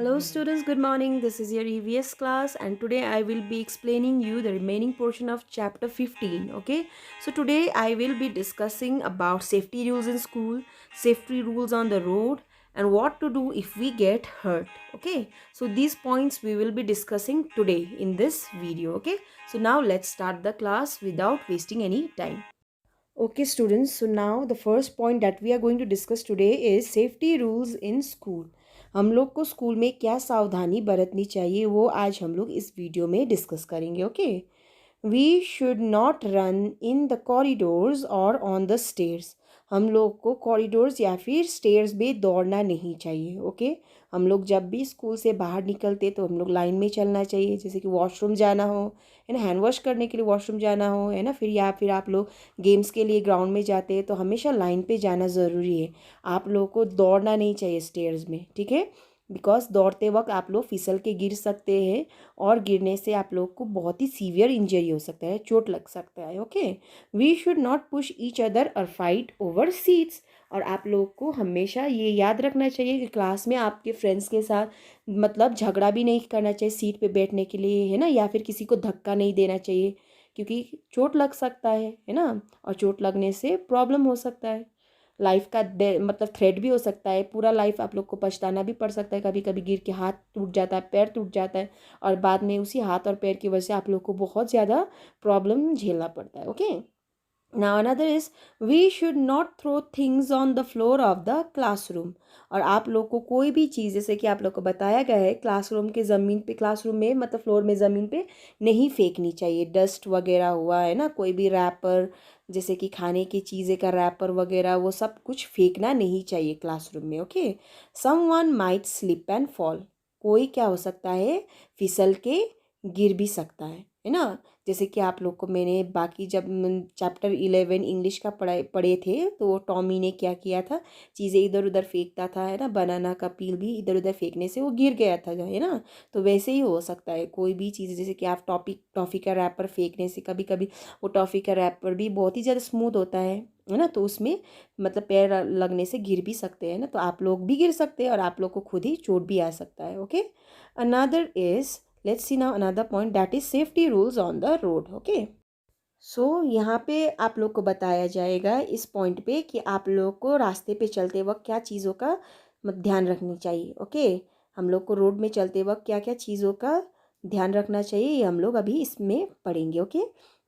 Hello students, good morning. This is your EVS class and today I will be explaining you the remaining portion of chapter 15. Okay, so today I will be discussing about safety rules in school, safety rules on the road, and what to do if we get hurt. Okay, so these points we will be discussing today in this video. Okay, so now let's start the class without wasting any time. Okay students, so now the first point that we are going to discuss today is safety rules in school. हम लोग को school में क्या सावधानी बरतनी चाहिए वो आज हम लोग इस वीडियो में डिस्कस करेंगे. Okay, we should not run in the corridors और ऑन द स्टेयर्स. हम लोग को कॉरिडोर्स या फिर स्टेयर्स में दौड़ना नहीं चाहिए. ओके, हम लोग जब भी स्कूल से बाहर निकलते तो हम लोग लाइन में चलना चाहिए. जैसे कि वॉशरूम जाना हो, है ना, हैंड वॉश करने के लिए वॉशरूम जाना हो, है ना, फिर या फिर आप लोग गेम्स के लिए ग्राउंड में जाते हैं तो हमेशा लाइन पे जाना ज़रूरी है. आप लोगों को दौड़ना नहीं चाहिए स्टेयर्स में. ठीक है, बिकॉज दौड़ते वक्त आप लोग फिसल के गिर सकते हैं और गिरने से आप लोग को बहुत ही सीवियर इंजरी हो सकता है, चोट लग सकता है. Okay, we should not push each other और फाइट ओवर सीट्स. और आप लोग को हमेशा ये याद रखना चाहिए कि क्लास में आपके फ्रेंड्स के साथ मतलब झगड़ा भी नहीं करना चाहिए सीट पे बैठने के लिए, है ना, या फिर किसी को धक्का नहीं देना चाहिए क्योंकि चोट लग सकता है ना, और चोट लगने से प्रॉब्लम हो सकता है. लाइफ का मतलब थ्रेड भी हो सकता है. पूरा लाइफ आप लोग को पछताना भी पड़ सकता है. कभी कभी गिर के हाथ टूट जाता है, पैर टूट जाता है और बाद में उसी हाथ और पैर की वजह से आप लोग को बहुत ज़्यादा प्रॉब्लम झेलना पड़ता है. Okay, now another is we should not throw things on the floor of the classroom. और आप लोग को कोई भी चीज़, जैसे कि आप लोग को बताया गया है, क्लासरूम के ज़मीन पे, क्लासरूम में मतलब फ्लोर में, ज़मीन पे नहीं फेंकनी चाहिए. डस्ट वगैरह हुआ, है ना, कोई भी रैपर, जैसे कि खाने की चीज़ें का रैपर वगैरह, वो सब कुछ फेंकना नहीं चाहिए क्लासरूम में. Okay, someone might slip and fall. कोई क्या हो सकता है, फिसल के गिर भी सकता है ना. जैसे कि आप लोग को मैंने बाकी जब चैप्टर 11 इंग्लिश का पढ़े थे तो टॉमी ने क्या किया था, चीज़ें इधर उधर फेंकता था, है ना, बनाना का पील भी इधर उधर फेंकने से वो गिर गया था, है ना. तो वैसे ही हो सकता है कोई भी चीज़, जैसे कि आप टॉफ़ी का रैपर फेंकने से कभी कभी वो टॉफ़ी का रैपर भी बहुत ही ज़्यादा स्मूथ होता है ना, तो उसमें मतलब पैर लगने से गिर भी सकते हैं ना. तो आप लोग भी गिर सकते हैं और आप लोग को खुद ही चोट भी आ सकता है. Okay, another is, let's see now another point, that is safety rules on the road. Okay, सो यहाँ पे आप लोग को बताया जाएगा इस पॉइंट पे कि आप लोग को रास्ते पे चलते वक्त क्या चीज़ों का ध्यान रखनी चाहिए. ओके, हम लोग को रोड में चलते वक्त क्या क्या चीज़ों का ध्यान रखना चाहिए ये हम लोग अभी इसमें पढ़ेंगे. Okay,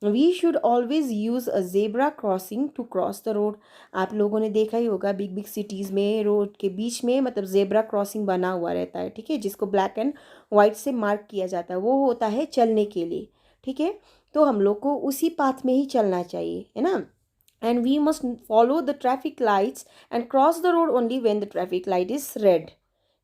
we should always use a zebra crossing to cross the road. आप लोगों ने देखा ही होगा बिग बिग सिटीज़ में रोड के बीच में मतलब जेब्रा क्रॉसिंग बना हुआ रहता है. ठीक है, जिसको ब्लैक एंड वाइट से मार्क किया जाता है, वो होता है चलने के लिए. ठीक है, तो हम लोग को उसी पाथ में ही चलना चाहिए, है ना. And we must follow the traffic lights and cross the road only when the traffic light is red,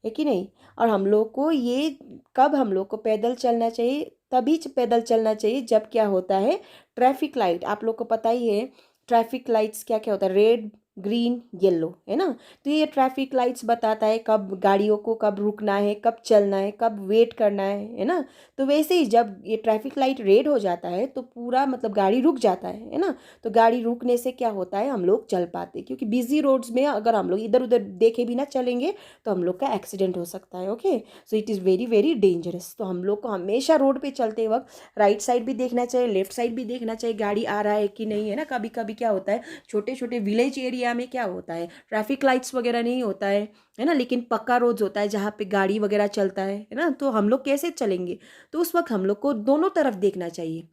है कि नहीं. और हम लोग को ये कब हम लोग को पैदल चलना चाहिए, तभी पैदल चलना चाहिए जब क्या होता है, ट्रैफिक लाइट. आप लोग को पता ही है ट्रैफिक लाइट्स क्या क्या होता है, रेड, ग्रीन, येलो, है ना. तो ये ट्रैफिक लाइट्स बताता है कब गाड़ियों को कब रुकना है, कब चलना है, कब वेट करना है ना. तो वैसे ही जब ये ट्रैफिक लाइट रेड हो जाता है तो पूरा मतलब गाड़ी रुक जाता है ना. तो गाड़ी रुकने से क्या होता है, हम लोग चल पाते, क्योंकि बिजी रोड्स में अगर हम लोग इधर उधर देखे भी ना चलेंगे तो हम लोग का एक्सीडेंट हो सकता है. Okay, so it is very very dangerous. तो हम लोग को हमेशा रोड पे चलते वक्त राइट साइड भी देखना चाहिए, लेफ्ट साइड भी देखना चाहिए, गाड़ी आ रहा है कि नहीं, है ना. कभी कभी क्या होता है, छोटे छोटे विलेज एरिया में क्या होता है, ट्रैफिक लाइट्स वगैरह नहीं होता है ना, लेकिन पक्का रोड होता है जहाँ पे गाड़ी वगैरह चलता है ना. तो हम लोग कैसे चलेंगे, तो उस वक्त हम लोग को दोनों तरफ देखना चाहिए,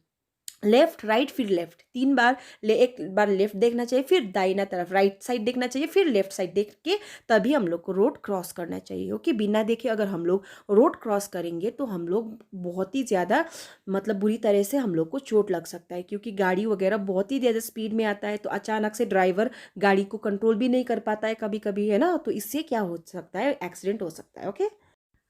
लेफ्ट राइट फिर लेफ्ट, 3 बार एक बार लेफ्ट देखना चाहिए, फिर दाहिना तरफ राइट साइड देखना चाहिए, फिर लेफ्ट साइड देख के तभी हम लोग को रोड क्रॉस करना चाहिए. ओके, बिना देखे अगर हम लोग रोड क्रॉस करेंगे तो हम लोग बहुत ही ज़्यादा मतलब बुरी तरह से हम लोग को चोट लग सकता है, क्योंकि गाड़ी वगैरह बहुत ही ज़्यादा स्पीड में आता है तो अचानक से ड्राइवर गाड़ी को कंट्रोल भी नहीं कर पाता है कभी कभी, है ना. तो इससे क्या हो सकता है, एक्सीडेंट हो सकता है. ओके,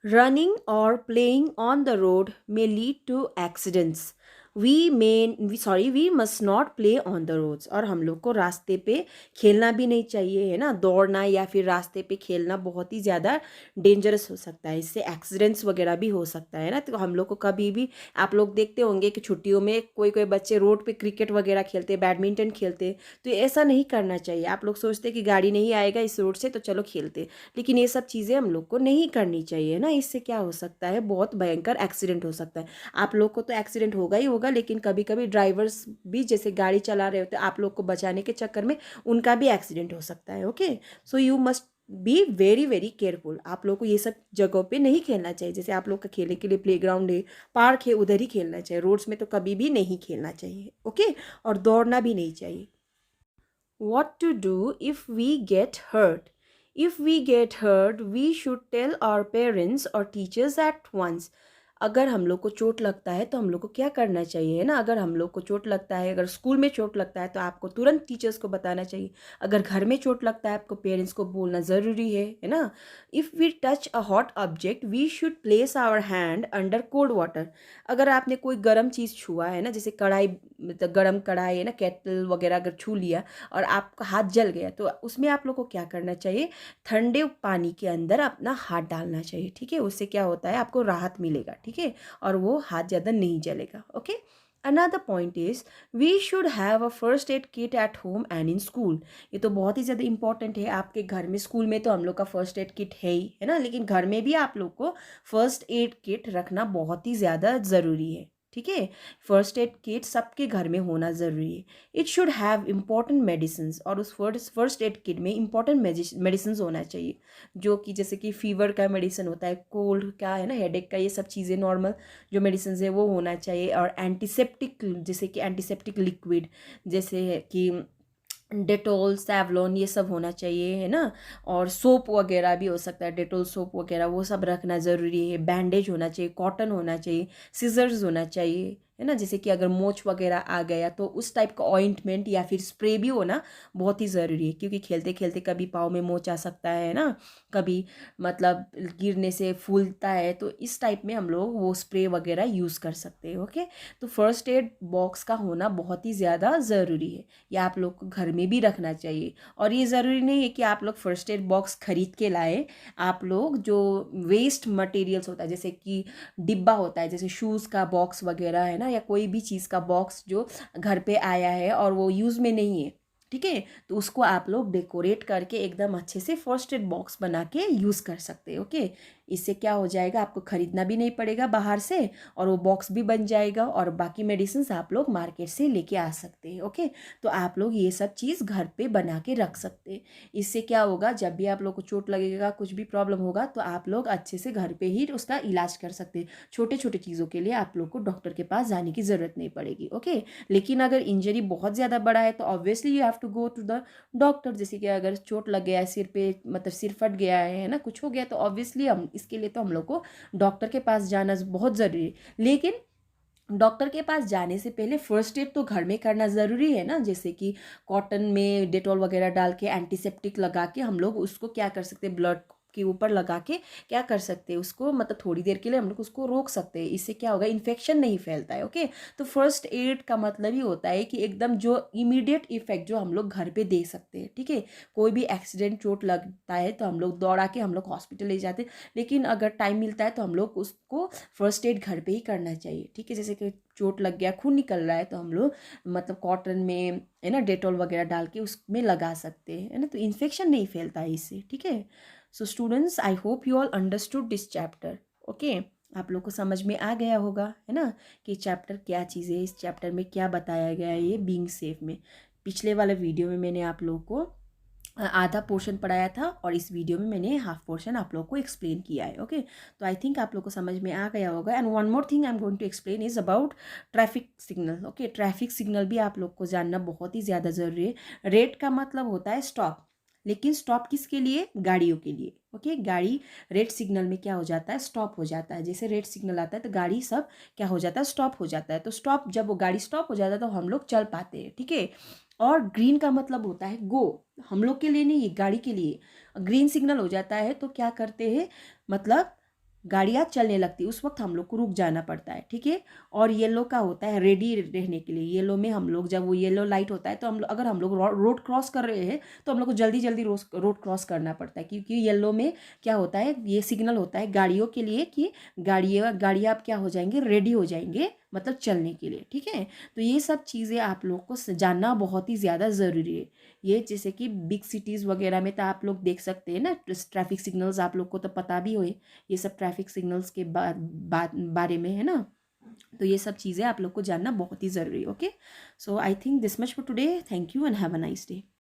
रनिंग और प्लेइंग ऑन द रोड में lead to accidents. We must not play on the roads, और हम लोग को रास्ते पे खेलना भी नहीं चाहिए, है ना। दौड़ना या फिर रास्ते पे खेलना बहुत ही ज़्यादा डेंजरस हो सकता है, इससे एक्सीडेंट्स वगैरह भी हो सकता है ना। तो हम लोग को कभी भी, आप लोग देखते होंगे कि छुट्टियों में कोई कोई बच्चे रोड पे क्रिकेट वगैरह खेलते, बैडमिंटन खेलते, तो ऐसा नहीं करना चाहिए। आप लोग सोचते कि गाड़ी नहीं आएगा इस रोड से तो चलो खेलते, लेकिन ये सब चीज़ें हम लोग को नहीं करनी चाहिए ना। इससे क्या हो सकता है, बहुत भयंकर एक्सीडेंट हो सकता है। आप लोग को तो एक्सीडेंट होगा ही होगा, लेकिन कभी कभी ड्राइवर्स भी जैसे गाड़ी चला रहे होते हैं, आप लोग को बचाने के चक्कर में उनका भी एक्सीडेंट हो सकता है। Okay, so you must be very very careful. आप लोग को ये सब जगहों पे नहीं खेलना चाहिए। जैसे आप लोग का खेलने के लिए प्लेग्राउंड है, पार्क है, उधर ही खेलना चाहिए। रोड्स में तो कभी भी नहीं खेलना चाहिए। ओके, और दौड़ना भी नहीं चाहिए। What to do if we get hurt? If we get hurt, we should tell our parents or teachers at once. अगर हम लोग को चोट लगता है तो हम लोग को क्या करना चाहिए, है ना। अगर हम लोग को चोट लगता है, अगर स्कूल में चोट लगता है तो आपको तुरंत टीचर्स को बताना चाहिए। अगर घर में चोट लगता है आपको पेरेंट्स को बोलना ज़रूरी है ना। If we touch a hot object we should place our hand under cold water. अगर आपने कोई गर्म चीज़ छुआ है ना, जैसे कढ़ाई, मतलब गर्म कढ़ाई है ना, केटल वगैरह अगर छू लिया और आपका हाथ जल गया, तो उसमें आप लोग को क्या करना चाहिए, ठंडे पानी के अंदर अपना हाथ डालना चाहिए। ठीक है, उससे क्या होता है, आपको राहत मिलेगा। ठीक है, और वो हाथ ज़्यादा नहीं जलेगा। Okay, another point is we should have a first aid kit at home and in school. ये तो बहुत ही ज़्यादा इंपॉर्टेंट है। आपके घर में, स्कूल में तो हम लोग का फर्स्ट एड किट है ही, है ना, लेकिन घर में भी आप लोग को फर्स्ट एड किट रखना बहुत ही ज़्यादा ज़रूरी है। ठीक है, फर्स्ट एड किट सबके घर में होना ज़रूरी है। It should have important medicine, और उस फर्स्ट एड किट में इम्पॉर्टेंट मेडिसिन होना चाहिए, जो कि जैसे कि फीवर का मेडिसिन होता है, कोल्ड का है ना, हेडेक का, ये सब चीज़ें नॉर्मल जो मेडिसिन है वो होना चाहिए। और एंटीसेप्टिक, जैसे कि एंटीसेप्टिक लिक्विड, जैसे कि डेटॉल, सैवलॉन, ये सब होना चाहिए, है ना। और सोप वगैरह भी हो सकता है, डेटॉल सोप वगैरह, वो सब रखना ज़रूरी है। बैंडेज होना चाहिए, कॉटन होना चाहिए, सीजर्स होना चाहिए, है ना। जैसे कि अगर मोच वगैरह आ गया तो उस टाइप का ऑइंटमेंट या फिर स्प्रे भी होना बहुत ही ज़रूरी है, क्योंकि खेलते खेलते कभी पाँव में मोच आ सकता है ना, कभी मतलब गिरने से फूलता है, तो इस टाइप में हम लोग वो स्प्रे वगैरह यूज़ कर सकते हैं। ओके, तो फर्स्ट एड बॉक्स का होना बहुत ही ज़्यादा ज़रूरी है। या आप लोग को घर में भी रखना चाहिए। और ये ज़रूरी नहीं है कि आप लोग फर्स्ट एड बॉक्स खरीद के लाए। आप लोग जो वेस्ट मटेरियल्स होता है, जैसे कि डिब्बा होता है, जैसे शूज़ का बॉक्स वगैरह है ना, या कोई भी चीज़ का बॉक्स जो घर पे आया है और वो यूज़ में नहीं है, ठीक है, तो उसको आप लोग डेकोरेट करके एकदम अच्छे से फर्स्ट एड बॉक्स बना के यूज़ कर सकते हैं। ओके, इससे क्या हो जाएगा, आपको ख़रीदना भी नहीं पड़ेगा बाहर से, और वो बॉक्स भी बन जाएगा, और बाकी मेडिसिन आप लोग मार्केट से लेके आ सकते हैं। ओके, तो आप लोग ये सब चीज़ घर पे बना के रख सकते हैं। इससे क्या होगा, जब भी आप लोग को चोट लगेगा, कुछ भी प्रॉब्लम होगा, तो आप लोग अच्छे से घर पे ही उसका इलाज कर सकते हैं। छोटे छोटे चीज़ों के लिए आप लोग को डॉक्टर के पास जाने की ज़रूरत नहीं पड़ेगी। ओके, लेकिन अगर इंजरी बहुत ज़्यादा बड़ा है तो obviously you have to go to the doctor. जैसे कि अगर चोट लग गया है सिर पे, मतलब सिर फट गया है ना, कुछ हो गया, तो ऑब्वियसली हम इसके लिए तो हम लोग को डॉक्टर के पास जाना बहुत ज़रूरी है। लेकिन डॉक्टर के पास जाने से पहले फर्स्ट एड तो घर में करना ज़रूरी है ना। जैसे कि कॉटन में डेटॉल वगैरह डाल के, एंटीसेप्टिक लगा के हम लोग उसको क्या कर सकते हैं, ब्लड के ऊपर लगा के क्या कर सकते हैं, उसको मतलब थोड़ी देर के लिए हम लोग उसको रोक सकते हैं। इससे क्या होगा, इन्फेक्शन नहीं फैलता है। ओके, तो फर्स्ट एड का मतलब ही होता है कि एकदम जो इमीडिएट इफेक्ट जो हम लोग घर पे दे सकते हैं। ठीक है, कोई भी एक्सीडेंट, चोट लगता है तो हम लोग दौड़ा के हम लोग हॉस्पिटल ले जाते हैं, लेकिन अगर टाइम मिलता है तो हम लोग उसको फर्स्ट एड घर पे ही करना चाहिए। ठीक है, जैसे कि चोट लग गया, खून निकल रहा है, तो हम लोग मतलब कॉटन में है ना, डेटॉल वगैरह डाल के उसमें लगा सकते हैं, है ना, तो इन्फेक्शन नहीं फैलता है इससे। ठीक है, so students, I hope you all understood this chapter. Okay, आप लोग को समझ में आ गया होगा, है ना, कि चैप्टर क्या चीज़ है, इस चैप्टर में क्या बताया गया है ये बीइंग सेफ में। पिछले वाले वीडियो में मैंने आप लोग को आधा पोर्शन पढ़ाया था, और इस वीडियो में मैंने हाफ पोर्शन आप लोग को एक्सप्लेन किया है। ओके, तो आई थिंक आप लोग को समझ में आ गया होगा। And one more thing I am going to explain is about traffic signal. Okay, traffic signal भी आप लोग को जानना बहुत ही ज़्यादा ज़रूरी है। रेड का मतलब होता है स्टॉप, लेकिन स्टॉप किसके लिए, गाड़ियों के लिए। ओके, गाड़ी रेड सिग्नल में क्या हो जाता है, स्टॉप हो जाता है। जैसे रेड सिग्नल आता है तो गाड़ी सब क्या हो जाता है, स्टॉप हो जाता है। तो स्टॉप, जब वो गाड़ी स्टॉप हो जाता है तो हम लोग चल पाते हैं। ठीक है, और ग्रीन का मतलब होता है गो, हम लोग के लिए नहीं, गाड़ी के लिए। ग्रीन सिग्नल हो जाता है तो क्या करते हैं, मतलब गाड़ियाँ चलने लगती है उस वक्त हम लोग को रुक जाना पड़ता है, ठीक है। और येलो का होता है रेडी रहने के लिए। येलो में हम लोग, जब वो येलो लाइट होता है तो हम लोग, अगर हम लोग रोड क्रॉस कर रहे हैं तो हम लोग को जल्दी जल्दी रोड क्रॉस करना पड़ता है, क्योंकि येलो में क्या होता है, ये सिग्नल होता है गाड़ियों के लिए कि गाड़ियाँ आप क्या हो जाएंगे, रेडी हो जाएंगे, मतलब चलने के लिए, ठीक है। तो ये सब चीज़ें आप लोग को जानना बहुत ही ज़्यादा ज़रूरी है। ये जैसे कि बिग सिटीज़ वगैरह में तो आप लोग देख सकते हैं ना, ट्रैफिक सिग्नल्स आप लोग को तो पता भी होए, ये सब ट्रैफिक सिग्नल्स के बारे में है ना। तो ये सब चीज़ें आप लोग को जानना बहुत ही ज़रूरी है। Okay, so I think this much for today. Thank you and have a nice day.